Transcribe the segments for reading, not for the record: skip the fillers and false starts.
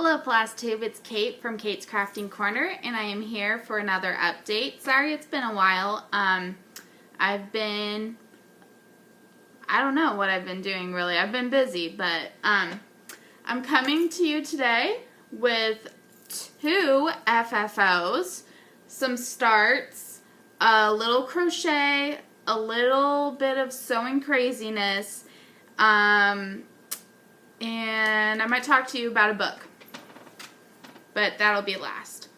Hello Flosstube, it's Kate from Kate's Crafting Corner, and I am here for another update. Sorry it's been a while. I don't know what I've been doing really. I've been busy, but I'm coming to you today with 2 FFOs, some starts, a little crochet, a little bit of sewing craziness, and I might talk to you about a book. But that'll be last.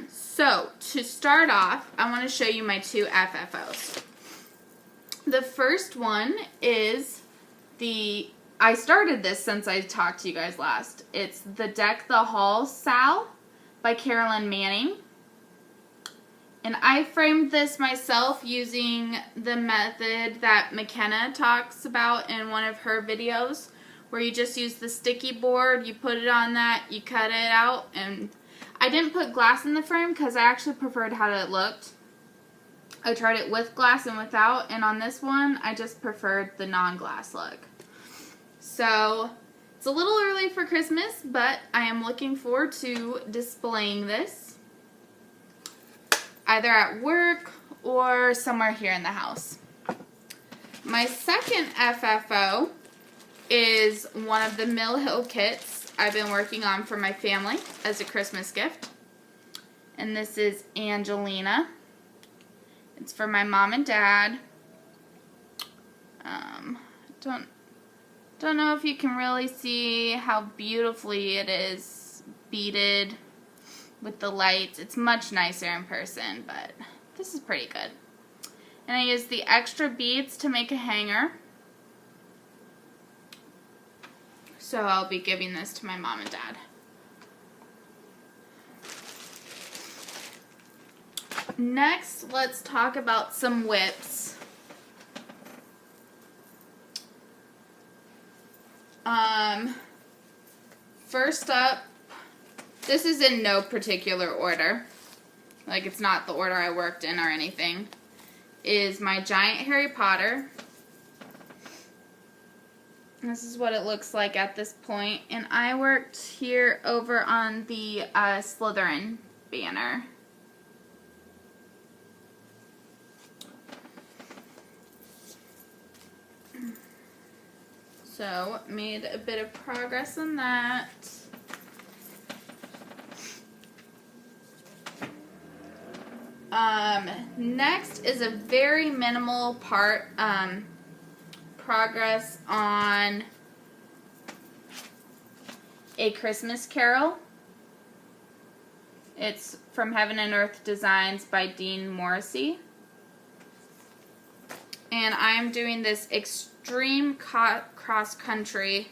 So to start off, I want to show you my 2 FFOs. The first one is I started this since I talked to you guys last. It's the Deck the Halls Sal by Carolyn Manning. And I framed this myself using the method that McKenna talks about in one of her videos, where you just use the sticky board, you put it on that, you cut it out, and I didn't put glass in the frame because I actually preferred how it looked. I tried it with glass and without, and on this one, I just preferred the non-glass look. So, it's a little early for Christmas, but I am looking forward to displaying this, either at work or somewhere here in the house. My second FFO is one of the Mill Hill kits I've been working on for my family as a Christmas gift. And this is Angelina. It's for my mom and dad. Don't know if you can really see how beautifully it is beaded with the lights. It's much nicer in person, but this is pretty good. And I used the extra beads to make a hanger. So I'll be giving this to my mom and dad. Next, let's talk about some whips. First up, this is in no particular order. Like, it's not the order I worked in or anything. Is my giant Harry Potter. This is what it looks like at this point. And I worked here over on the Slytherin banner. So, made a bit of progress on that. Next is a very minimal progress on A Christmas Carol. It's from Heaven and Earth Designs by Dean Morrissey. And I'm doing this extreme cross country,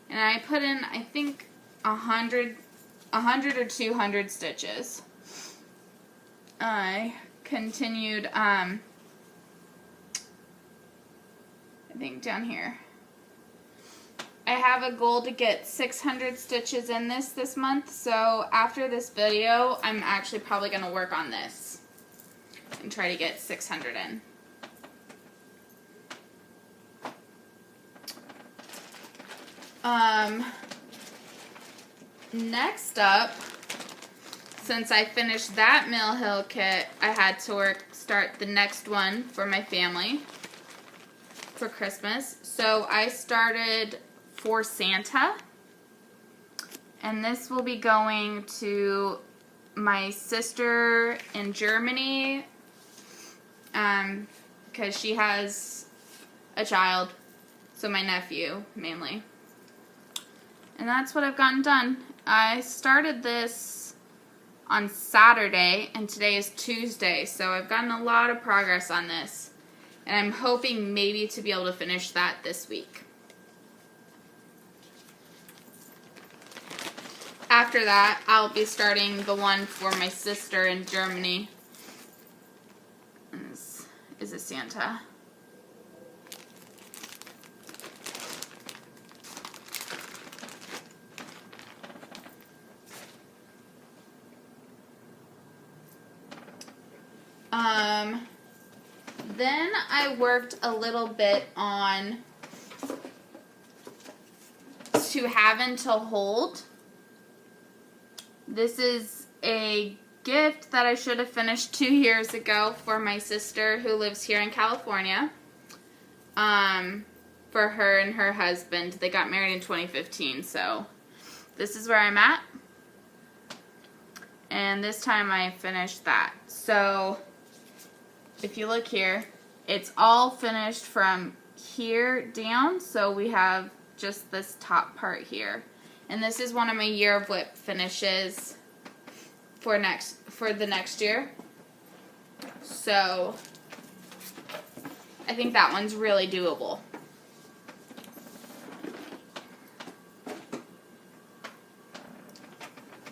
and I put in, I think, 100 or 200 stitches. I continued, I think down here. I have a goal to get 600 stitches in this month, so after this video, I'm actually probably going to work on this and try to get 600 in. Next up, since I finished that Mill Hill kit, I had to start the next one for my family for Christmas. So I started For Santa, and this will be going to my sister in Germany, because she has a child, so my nephew mainly. And that's what I've gotten done. I started this on Saturday, and today is Tuesday, so I've gotten a lot of progress on this. And I'm hoping maybe to be able to finish that this week. After that, I'll be starting the one for my sister in Germany. And this is a Santa. Then I worked a little bit on To Have and to Hold. This is a gift that I should have finished 2 years ago for my sister who lives here in California. For her and her husband. They got married in 2015, so this is where I'm at. And this time I finished that. So if you look here, it's all finished from here down, so we have just this top part here. And this is one of my Year of WIP finishes for the next year. So I think that one's really doable.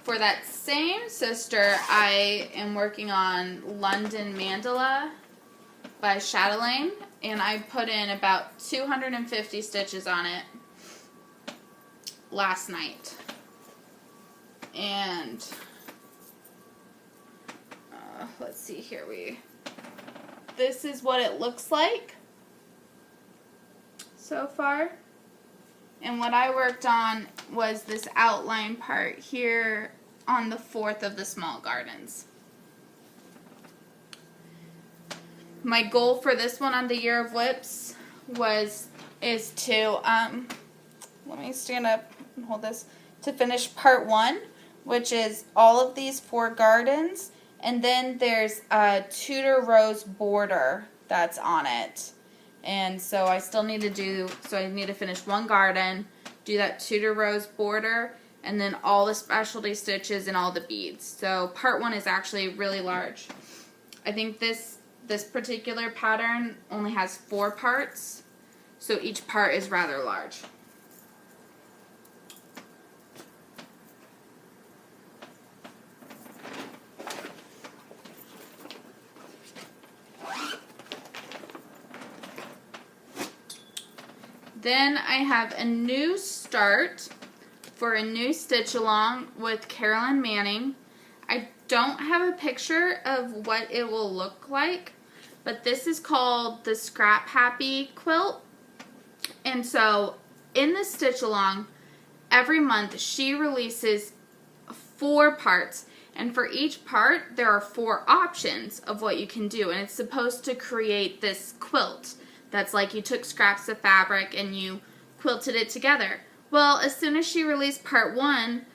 For that same sister, I am working on London Mandala by Chatelaine, and I put in about 250 stitches on it last night. And let's see here, this is what it looks like so far. And what I worked on was this outline part here on the 4th of the small gardens. My goal for this one on the Year of WIPs is to let me stand up and hold this, to finish part 1, which is all of these 4 gardens, and then there's a Tudor rose border that's on it. And so I still need to I need to finish 1 garden, do that Tudor rose border, and then all the specialty stitches and all the beads. So part 1 is actually really large. I think this particular pattern only has 4 parts, so each part is rather large. Then I have a new start for a new stitch along with Carolyn Manning. I don't have a picture of what it will look like, but this is called the Scrap Happy quilt. And so in the stitch along, every month she releases 4 parts, and for each part there are 4 options of what you can do, and it's supposed to create this quilt that's like you took scraps of fabric and you quilted it together. Well, as soon as she released part 1,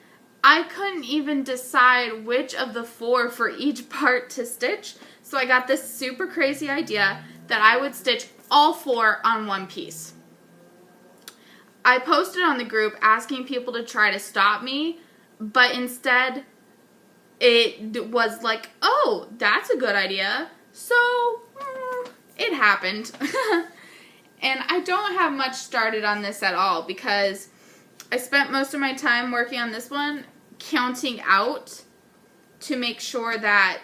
I couldn't even decide which of the 4 for each part to stitch, so I got this super crazy idea that I would stitch all 4 on one piece. I posted on the group asking people to try to stop me, but instead it was like, oh, that's a good idea, so it happened. And I don't have much started on this at all because I spent most of my time working on this one counting out to make sure that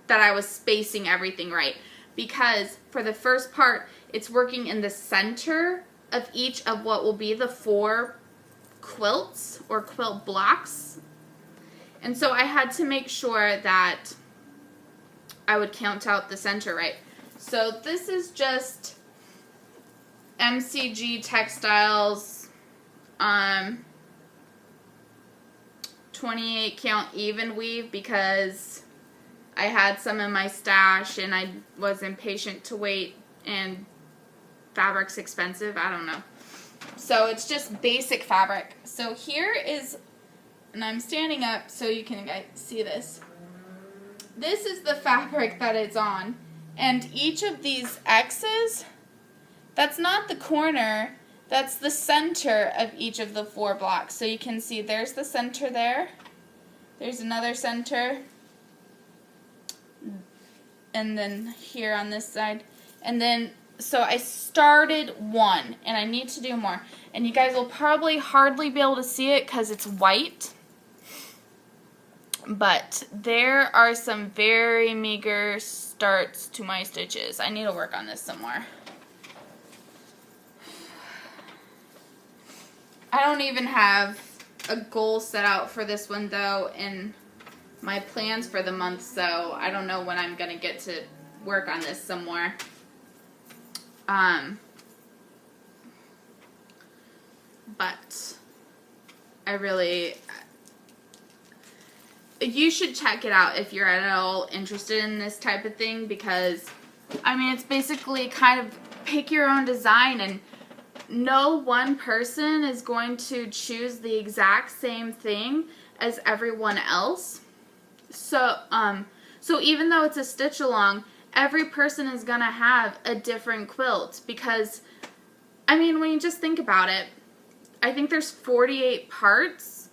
I was spacing everything right. Because for the first part, it's working in the center of each of what will be the 4 quilts or quilt blocks. And so I had to make sure that I would count out the center right. So this is just MCG Textiles 28 count even weave because I had some in my stash and I was impatient to wait and fabric's expensive. I don't know. So it's just basic fabric. So here is, and I'm standing up so you can see this. This is the fabric that it's on. And each of these X's, that's not the corner, that's the center of each of the 4 blocks. So you can see there's the center there, there's another center, and then here on this side. And then, so I started 1, and I need to do more. And you guys will probably hardly be able to see it because it's white. But there are some very meager starts to my stitches. I need to work on this some more. I don't even have a goal set out for this one though in my plans for the month, so I don't know when I'm going to get to work on this some more. But I really, you should check it out if you're at all interested in this type of thing, because, I mean, it's basically kind of pick your own design, and no one person is going to choose the exact same thing as everyone else. So, so even though it's a stitch along, every person is going to have a different quilt, because, I mean, when you just think about it, I think there's 48 parts,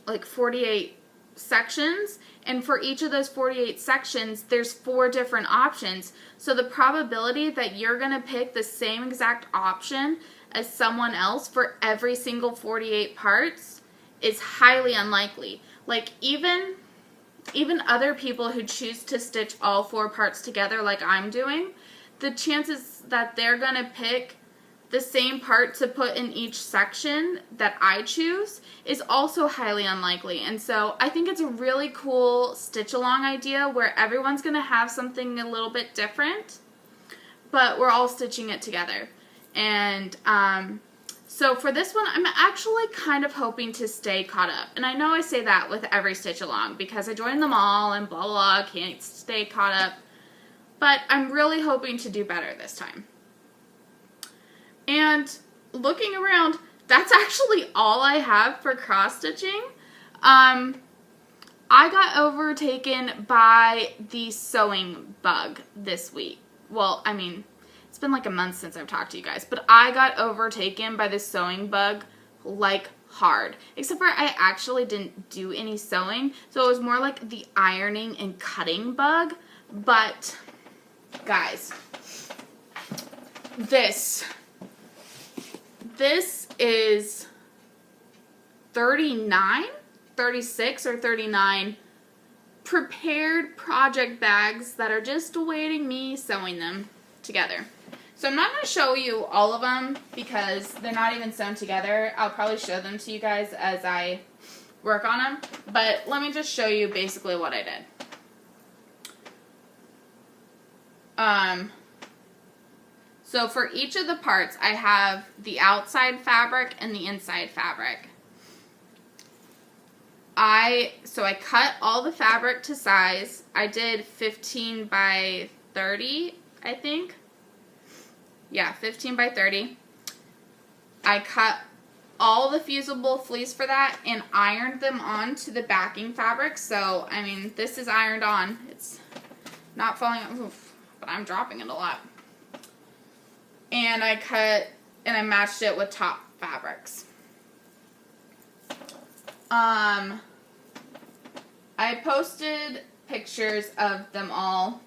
like 48 sections, and for each of those 48 sections, there's 4 different options. So the probability that you're going to pick the same exact option as someone else for every single 48 parts is highly unlikely. Like, even other people who choose to stitch all 4 parts together like I'm doing, the chances that they're going to pick the same part to put in each section that I choose is also highly unlikely. And so I think it's a really cool stitch along idea where everyone's going to have something a little bit different, but we're all stitching it together. And so for this one, I'm actually kind of hoping to stay caught up. And I know I say that with every stitch along because I joined them all and blah, blah, blah, can't stay caught up. But I'm really hoping to do better this time. And looking around, that's actually all I have for cross stitching. I got overtaken by the sewing bug this week. Well, I mean, it's been like a month since I've talked to you guys, but I got overtaken by the sewing bug like hard. Except for I actually didn't do any sewing, so it was more like the ironing and cutting bug. But guys, this is 36 or 39 prepared project bags that are just awaiting me sewing them together. So I'm not going to show you all of them because they're not even sewn together. I'll probably show them to you guys as I work on them. But let me just show you basically what I did. So for each of the parts, I have the outside fabric and the inside fabric. So I cut all the fabric to size. I did 15 by 30, I think. Yeah, 15 by 30. I cut all the fusible fleece for that and ironed them onto the backing fabric. So, I mean, this is ironed on. It's not falling off, but I'm dropping it a lot. And I cut and I matched it with top fabrics. I posted pictures of them all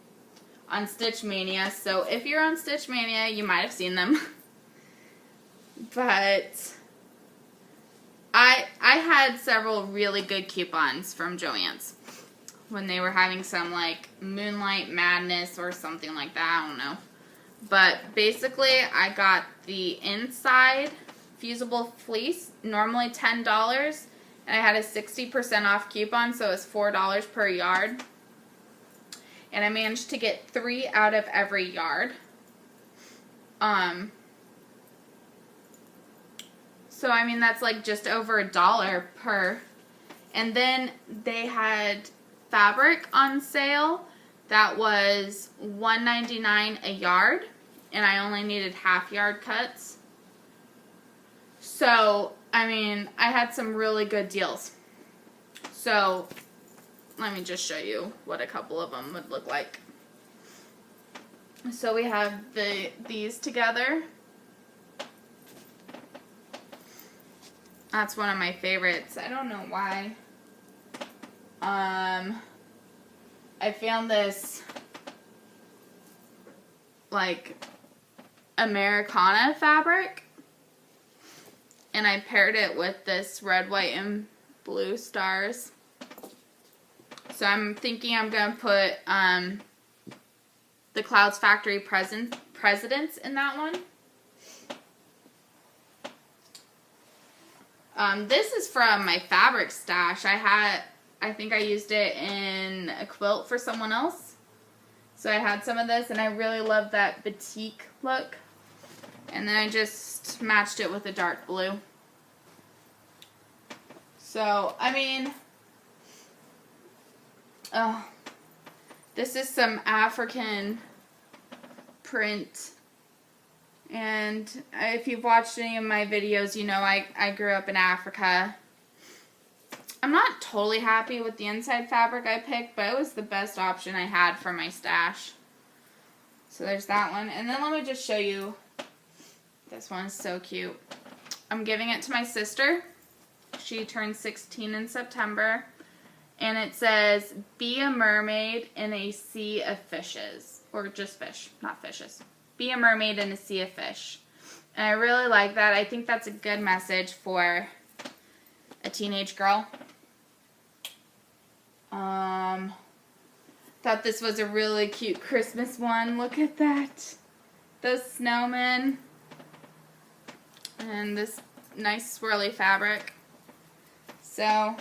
on Stitch Mania, so if you're on Stitch Mania, you might have seen them. But I had several really good coupons from Joann's when they were having some like Moonlight Madness or something like that, I don't know. But basically, I got the inside fusible fleece, normally $10, and I had a 60% off coupon, so it's $4 per yard. And I managed to get 3 out of every yard. So, I mean, that's like just over $1 per. And then they had fabric on sale that was $1.99 a yard, and I only needed half yard cuts. So, I mean, I had some really good deals. So, let me just show you what a couple of them would look like. So we have these together. That's one of my favorites. I don't know why. I found this like Americana fabric, and I paired it with this red, white, and blue stars. So I'm thinking I'm going to put the Clouds Factory Presidents in that one. This is from my fabric stash. I think I used it in a quilt for someone else. So I had some of this, and I really love that batik look. And then I just matched it with a dark blue. So, I mean, Oh, this is some African print. And if you've watched any of my videos, you know I grew up in Africa. I'm not totally happy with the inside fabric I picked, but it was the best option I had for my stash. So there's that one. And then let me just show you. This one is so cute. I'm giving it to my sister. She turned 16 in September. And it says, be a mermaid in a sea of fishes. Or just fish, not fishes. Be a mermaid in a sea of fish. And I really like that. I think that's a good message for a teenage girl. Thought this was a really cute Christmas one. Look at that. Those snowmen. And this nice swirly fabric. So,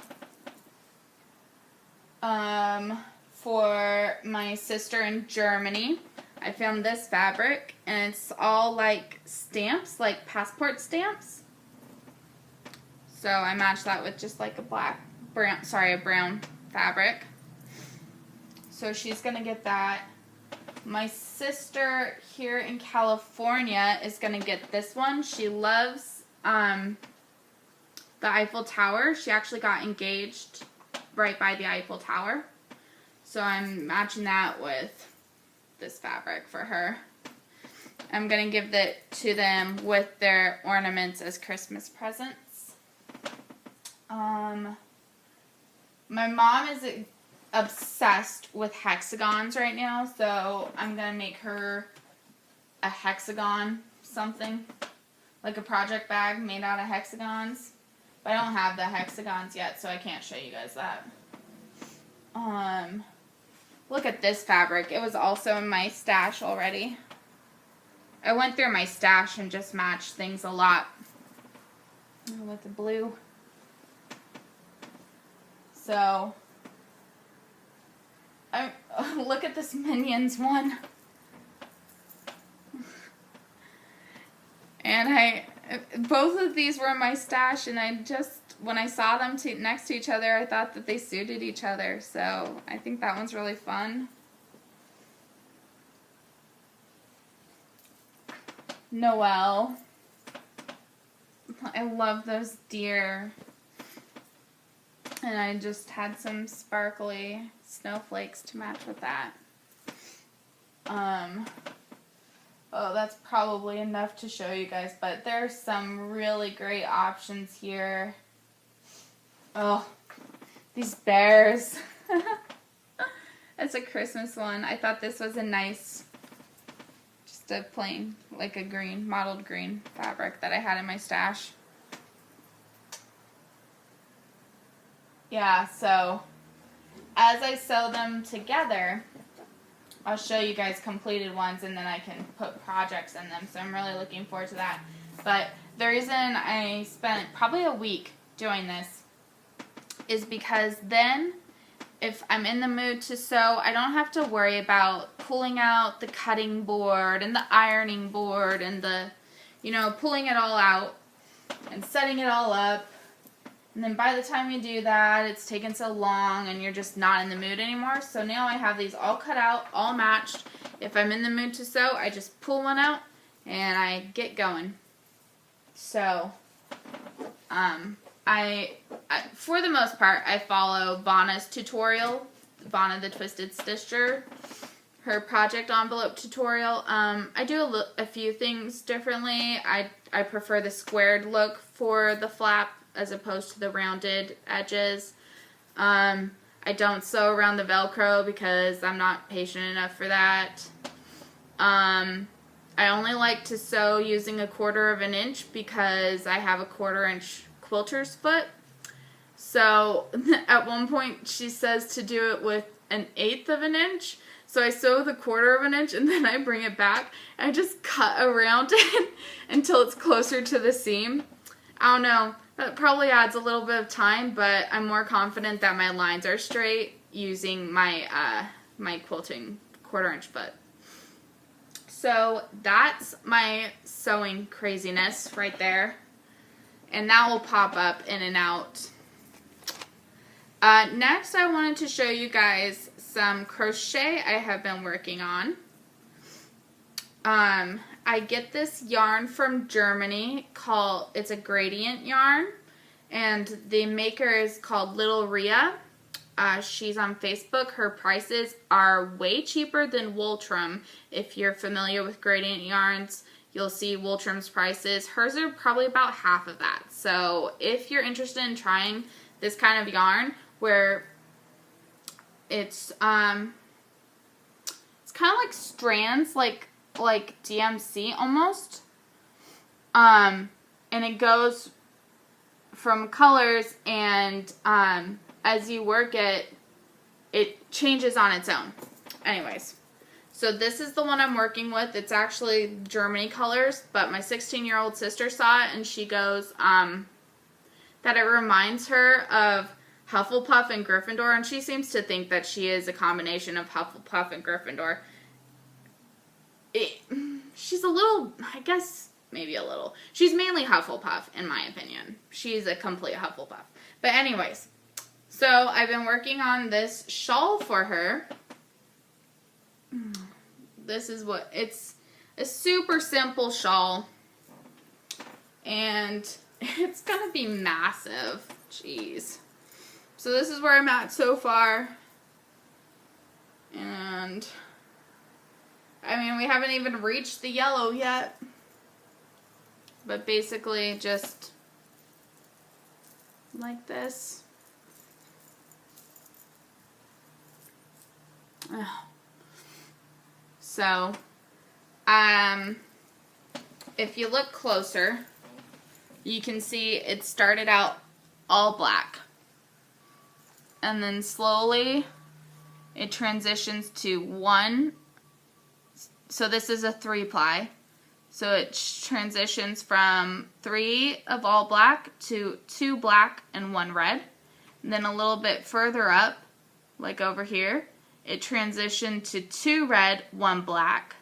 for my sister in Germany, I found this fabric, and it's all like stamps, like passport stamps. So I matched that with just like a brown fabric. So she's gonna get that. My sister here in California is gonna get this one. She loves the Eiffel Tower. She actually got engaged right by the Eiffel Tower. So I'm matching that with this fabric for her. I'm going to give that to them with their ornaments as Christmas presents. My mom is obsessed with hexagons right now, so I'm going to make her a hexagon something, like a project bag made out of hexagons. But I don't have the hexagons yet, so I can't show you guys that. Look at this fabric. It was also in my stash already. I went through my stash and just matched things a lot with the blue. So, look at this Minions one. And both of these were in my stash, and when I saw them next to each other, I thought that they suited each other. So I think that one's really fun. Noel. I love those deer. And I just had some sparkly snowflakes to match with that. Oh, that's probably enough to show you guys, but there's some really great options here. Oh, these bears. It's a Christmas one. I thought this was a nice, just a plain, like a green, mottled green fabric that I had in my stash. Yeah, so as I sew them together, I'll show you guys completed ones, and then I can put projects in them, so I'm really looking forward to that. But the reason I spent probably a week doing this is because then, if I'm in the mood to sew, I don't have to worry about pulling out the cutting board and the ironing board and the, pulling it all out and setting it all up. And then by the time you do that, it's taken so long and you're just not in the mood anymore. So now I have these all cut out, all matched. If I'm in the mood to sew, I just pull one out and I get going. So, for the most part, I follow Vanna's tutorial, Vanna the Twisted Stitcher, her project envelope tutorial. I do a few things differently. I prefer the squared look for the flap as opposed to the rounded edges. I don't sew around the Velcro because I'm not patient enough for that. I only like to sew using 1/4 of an inch because I have a 1/4 inch quilter's foot. So at one point she says to do it with 1/8 of an inch. So I sew the 1/4 of an inch and then I bring it back and I just cut around it until it's closer to the seam. I don't know. That probably adds a little bit of time, but I'm more confident that my lines are straight using my my quilting 1/4 inch foot. So that's my sewing craziness right there. And that will pop up in and out. Next, I wanted to show you guys some crochet I have been working on. I get this yarn from Germany it's a gradient yarn, and the maker is called Little Rhea. She's on Facebook. Her prices are way cheaper than Wooltrum. If you're familiar with gradient yarns, you'll see Wooltrum's prices. Hers are probably about half of that. So if you're interested in trying this kind of yarn where it's kind of like strands, like DMC almost, and it goes from colors, and as you work it, it changes on its own. Anyways, so this is the one I'm working with. It's actually Germany colors, but my 16-year-old sister saw it and she goes that it reminds her of Hufflepuff and Gryffindor, and she seems to think that she is a combination of Hufflepuff and Gryffindor. She's a little, I guess, maybe a little. She's mainly Hufflepuff, in my opinion. She's a complete Hufflepuff. But anyways, so I've been working on this shawl for her. This is it's a super simple shawl. And it's going to be massive. Jeez. So this is where I'm at so far. And I mean, we haven't even reached the yellow yet. But basically just like this. So, if you look closer, you can see it started out all black. And then slowly it transitions to one. So this is a 3-ply. So it transitions from 3 of all black to 2 black and 1 red. And then a little bit further up, like over here, it transitioned to 2 red, 1 black.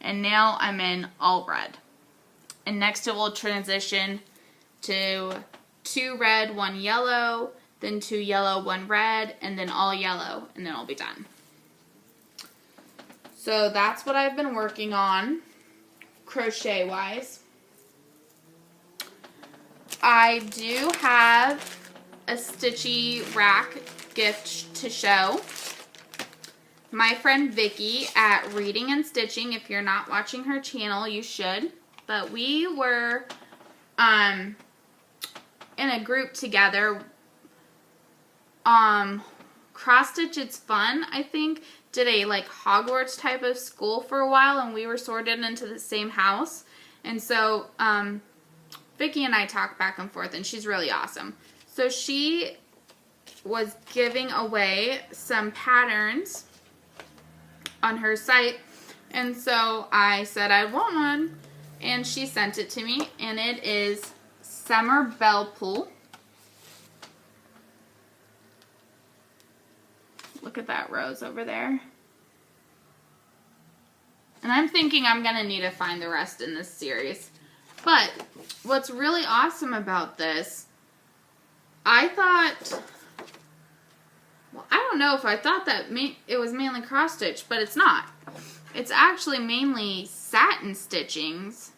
And now I'm in all red. And next it will transition to 2 red, 1 yellow, then 2 yellow, 1 red, and then all yellow, and then I'll be done. So that's what I've been working on, crochet-wise. I do have a stitchy rack gift to show. My friend Vicky at Reading and Stitching, if you're not watching her channel, you should. But we were in a group together. Cross Stitch It's Fun, I think, did a like Hogwarts type of school for a while, and we were sorted into the same house. And so Vicky and I talk back and forth, and she's really awesome. So she was giving away some patterns on her site, and so I said I want one, and she sent it to me, and it is Summer Belle Pool. Look at that rose over there. And I'm thinking I'm going to need to find the rest in this series. But what's really awesome about this, I thought, well, I don't know if I thought that it was mainly cross stitch, but it's not. It's actually mainly satin stitches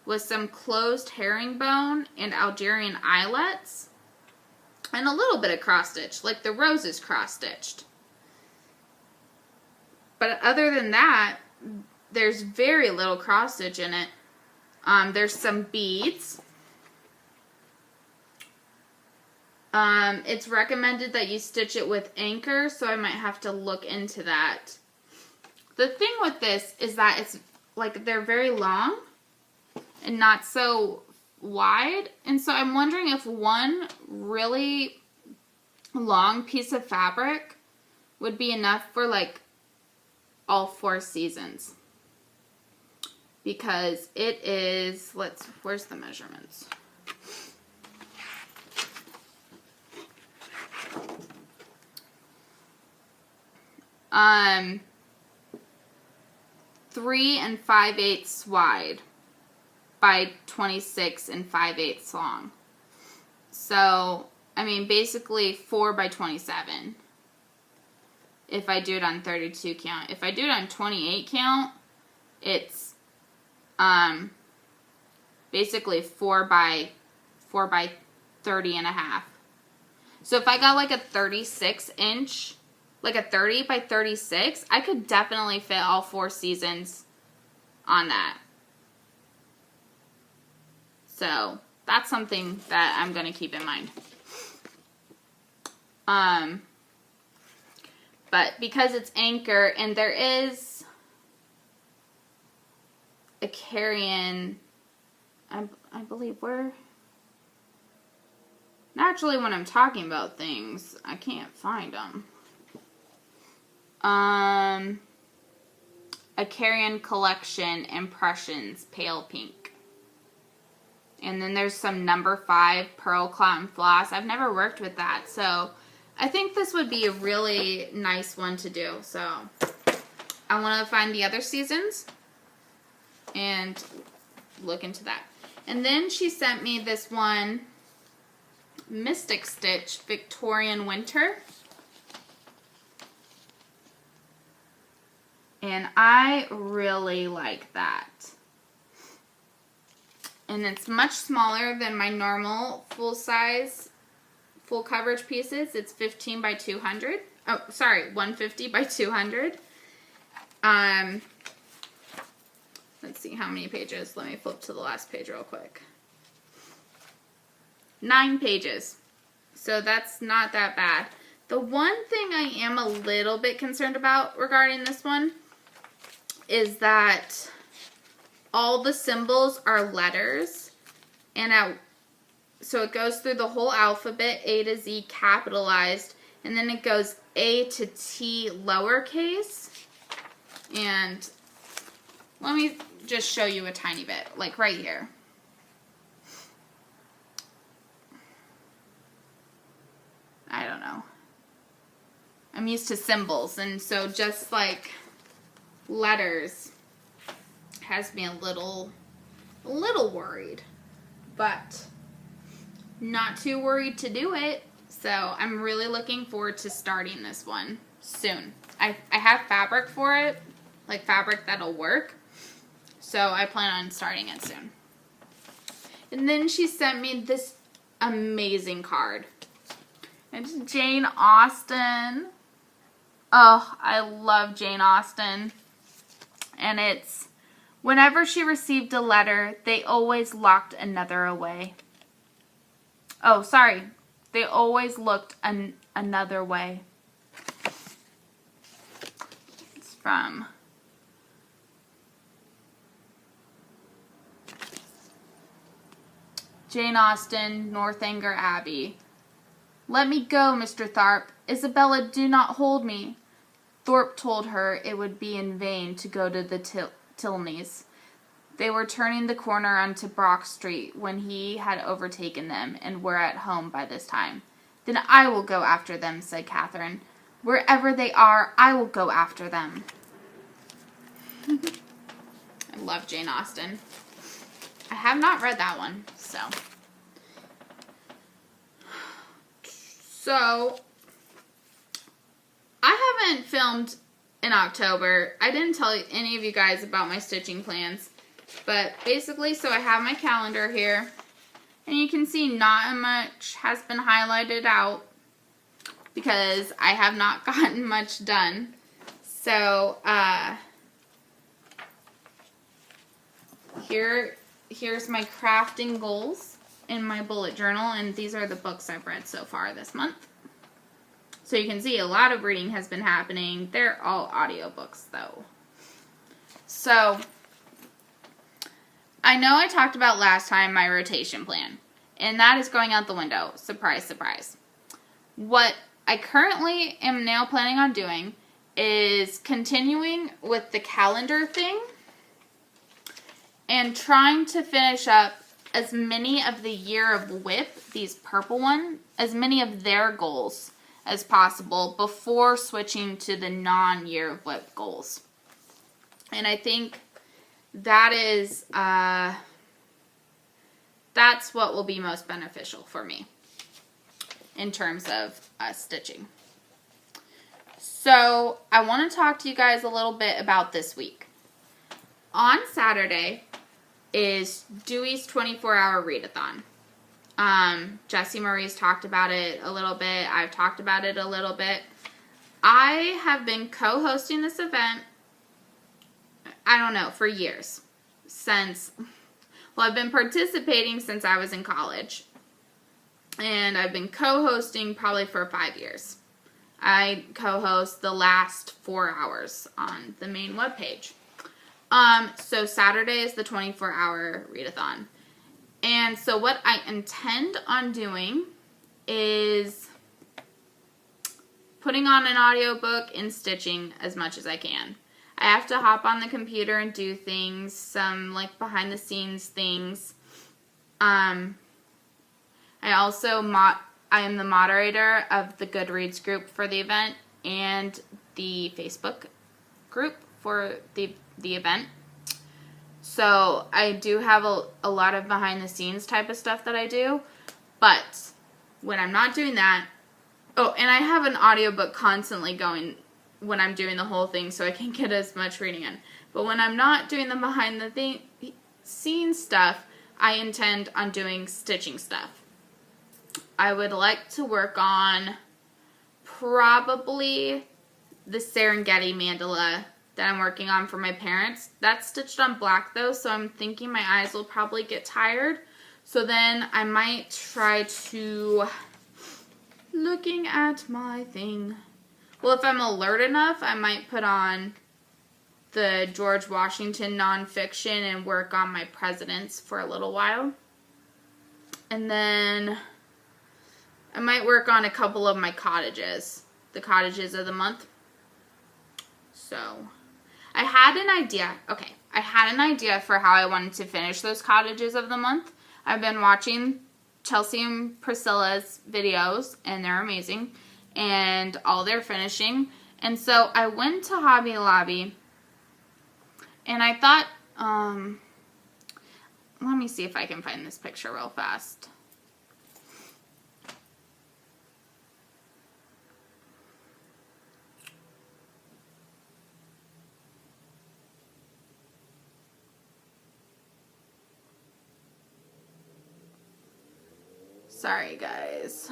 with some closed herringbone and Algerian eyelets. And a little bit of cross stitch, like the rose is cross stitched. But other than that, there's very little cross stitch in it. There's some beads. It's recommended that you stitch it with anchor, so I might have to look into that. The thing with this is that it's like they're very long and not so wide, and so I'm wondering if one really long piece of fabric would be enough for like all 4 seasons, because it is, where's the measurements? Um, 3 5/8 wide by 26 5/8 long. So, I mean, basically 4 by 27. If I do it on 32 count. If I do it on 28 count, it's basically 4 by 30 and a half. So if I got like a 36 inch, like a 30 by 36, I could definitely fit all 4 seasons on that. So that's something that I'm going to keep in mind. But because it's anchor and there is a carry-in, I believe where... Naturally, when I'm talking about things, I can't find them. A carry-in collection, impressions, pale pink. And then there's some number 5 pearl cotton floss. I've never worked with that, so I think this would be a really nice one to do. So I want to find the other seasons and look into that. And then she sent me this one, Mystic Stitch Victorian Winter. And I really like that. And it's much smaller than my normal full size, full coverage pieces. It's 15 by 200. Oh, sorry, 150 by 200. Let's see how many pages. Let me flip to the last page real quick. 9 pages. So that's not that bad. The one thing I am a little bit concerned about regarding this one is that all the symbols are letters, and so it goes through the whole alphabet, A to Z capitalized, and then it goes A to T lowercase. And let me just show you a tiny bit, like right here. I don't know. I'm used to symbols, and so just like letters has me a little worried, but not too worried to do it. So I'm really looking forward to starting this one soon. I have fabric for it, like fabric that'll work. So I plan on starting it soon. And then she sent me this amazing card. It's Jane Austen. Oh, I love Jane Austen. And it's, whenever she received a letter, they always locked another away. Oh, sorry. They always looked another way. It's from Jane Austen, Northanger Abbey. Let me go, Mr. Tharp. Isabella, do not hold me. Thorpe told her it would be in vain to go to the Tilneys. They were turning the corner onto Brock Street when he had overtaken them and were at home by this time. Then I will go after them, said Catherine. Wherever they are, I will go after them. I love Jane Austen. I have not read that one, so. So, I haven't filmed in October. I didn't tell any of you guys about my stitching plans. But basically, so I have my calendar here. And you can see not much has been highlighted out because I have not gotten much done. So, here's my crafting goals in my bullet journal. And these are the books I've read so far this month. So you can see a lot of reading has been happening. They're all audiobooks though. So, I know I talked about last time my rotation plan, and that is going out the window. Surprise, surprise. What I currently am now planning on doing is continuing with the calendar thing and trying to finish up as many of the Year of Whip, these purple ones, as many of their goals as possible before switching to the non-Year of Whip goals. And I think that is, that's what will be most beneficial for me. in terms of stitching. So I want to talk to you guys a little bit about this week. On Saturday is Dewey's 24-hour read-a-thon. Jessie Marie's talked about it a little bit. I've talked about it a little bit. I have been co-hosting this event, I don't know, for years. I've been participating since I was in college. And I've been co-hosting probably for 5 years. I co-host the last 4 hours on the main webpage. So Saturday is the 24-hour read-a-thon. And so what I intend on doing is putting on an audiobook and stitching as much as I can. I have to hop on the computer and do things, some like behind the scenes things. I am the moderator of the Goodreads group for the event and the Facebook group for the event. So I do have a lot of behind the scenes type of stuff that I do. But when I'm not doing that, and I have an audiobook constantly going when I'm doing the whole thing so I can get as much reading in. But when I'm not doing the behind the scenes stuff, I intend on doing stitching stuff. I would like to work on probably the Serengeti mandala that I'm working on for my parents. That's stitched on black though, so I'm thinking my eyes will probably get tired. So then I might try to, looking at my thing. Well, if I'm alert enough, I might put on the George Washington nonfiction and work on my presidents for a little while. And then I might work on a couple of my cottages, the cottages of the month. So I had an idea. Okay, I had an idea for how I wanted to finish those cottages of the month. I've been watching Chelsea and Priscilla's videos, and they're amazing, and all their finishing. And so I went to Hobby Lobby, and I thought, let me see if I can find this picture real fast. Sorry, guys.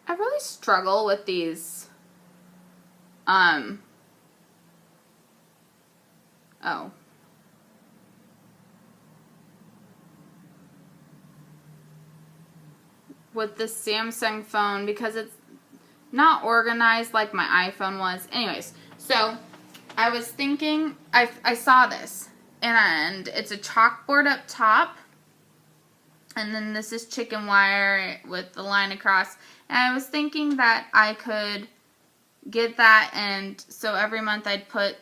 I really struggle with these, with the Samsung phone because it's not organized like my iPhone was. Anyways, so I was thinking, I saw this, and it's a chalkboard up top, and then this is chicken wire with the line across, and I was thinking that I could get that, and so every month I'd put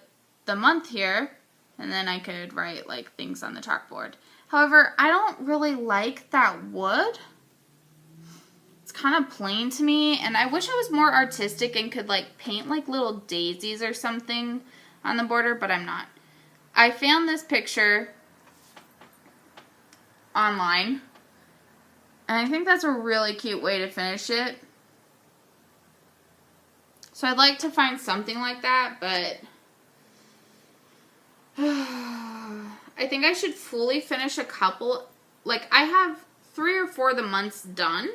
the month here, and then I could write like things on the chalkboard. However, I don't really like that wood. It's kind of plain to me, and I wish I was more artistic and could like paint like little daisies or something on the border, but I'm not. I found this picture online, and I think that's a really cute way to finish it. So I'd like to find something like that, but I think I should fully finish a couple. Like, I have 3 or 4 of the months done,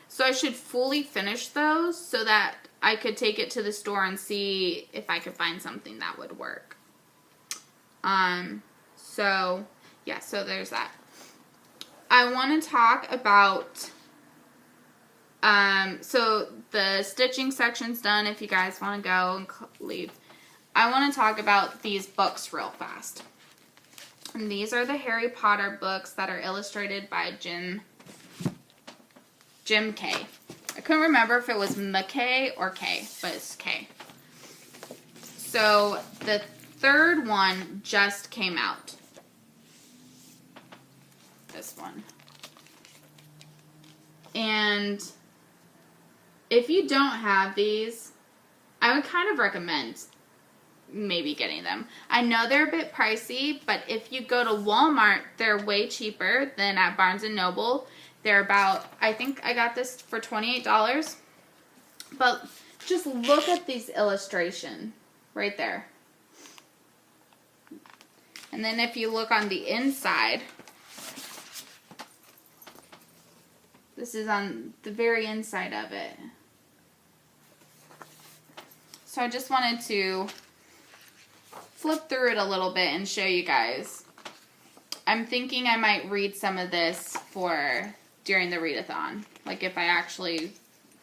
so I should fully finish those so that I could take it to the store and see if I could find something that would work. So, yeah, so there's that. I want to talk about, so the stitching section's done if you guys want to go and leave. I want to talk about these books real fast. And these are the Harry Potter books that are illustrated by Jim K. I couldn't remember if it was McKay or K, but it's K. So the 3rd one just came out. This one. And if you don't have these, I would kind of recommend maybe getting them. I know they're a bit pricey, but if you go to Walmart, they're way cheaper than at Barnes & Noble. They're about, I think I got this for $28. But just look at these illustrations right there. And then if you look on the inside, this is on the very inside of it. So I just wanted to flip through it a little bit and show you guys. I'm thinking I might read some of this during the read-a-thon. Like if I actually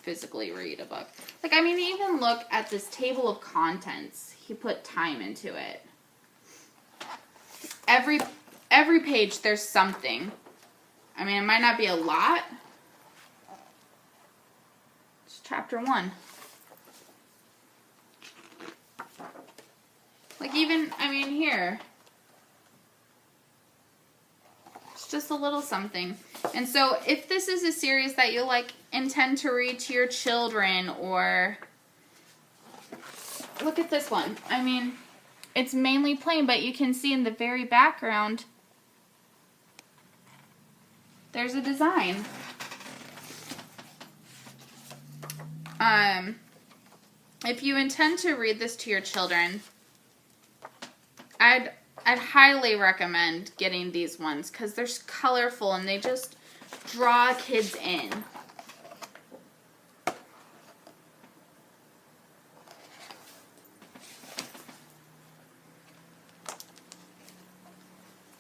physically read a book. Like, I mean, even look at this table of contents. He put time into it. Every page there's something. I mean, it might not be a lot. It's chapter 1. Like even, I mean, here. It's just a little something. And so if this is a series that you like intend to read to your children, or look at this one. I mean, it's mainly plain, but you can see in the very background there's a design. If you intend to read this to your children, I'd highly recommend getting these ones because they're colorful and they just draw kids in.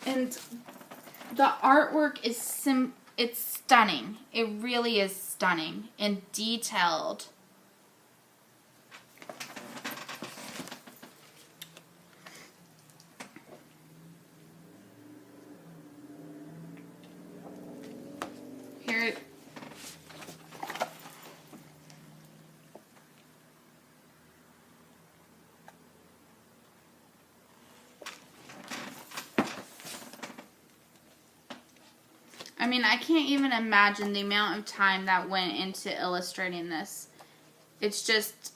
And the artwork is it's stunning. It really is stunning and detailed. Here, I mean, I can't even imagine the amount of time that went into illustrating this. It's just,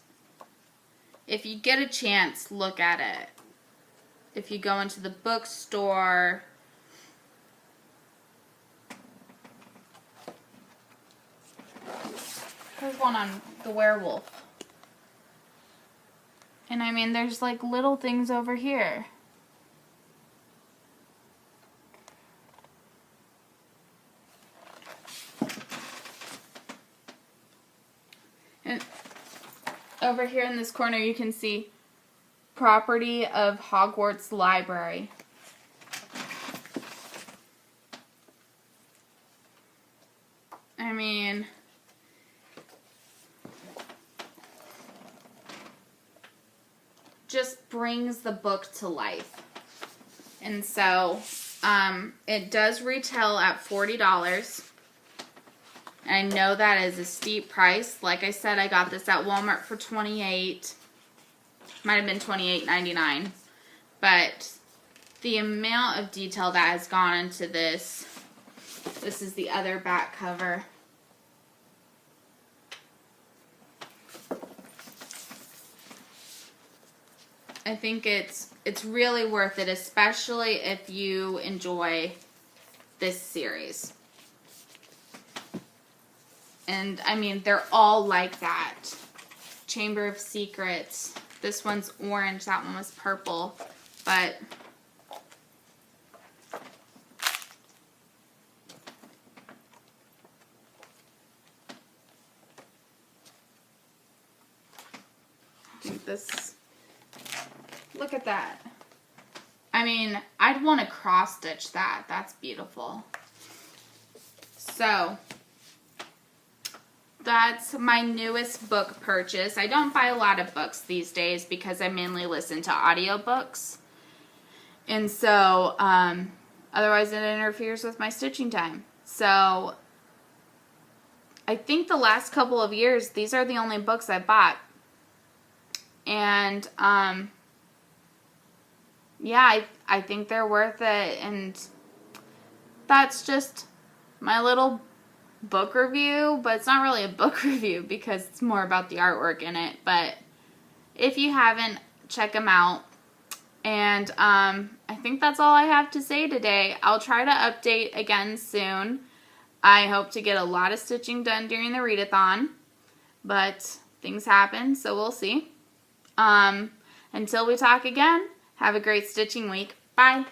if you get a chance, look at it. If you go into the bookstore, there's one on the werewolf. And I mean, there's like little things over here. And over here in this corner you can see property of Hogwarts Library. I mean, just brings the book to life. And so it does retail at $40. I know that is a steep price. Like I said, I got this at Walmart for $28. Might have been $28.99. But the amount of detail that has gone into this. This is the other back cover. I think it's really worth it, especially if you enjoy this series. And I mean, they're all like that. Chamber of Secrets. This one's orange, that one was purple. But I think this, look at that. I mean, I'd want to cross stitch that. That's beautiful. So that's my newest book purchase. I don't buy a lot of books these days because I mainly listen to audiobooks. And so, otherwise it interferes with my stitching time. So, I think the last couple of years, these are the only books I bought. And, yeah, I think they're worth it. And that's just my little book review, but it's not really a book review because it's more about the artwork in it. But if you haven't, check them out. And I think that's all I have to say today. I'll try to update again soon. I hope to get a lot of stitching done during the read-a-thon, but things happen, so we'll see. Until we talk again, have a great stitching week. Bye!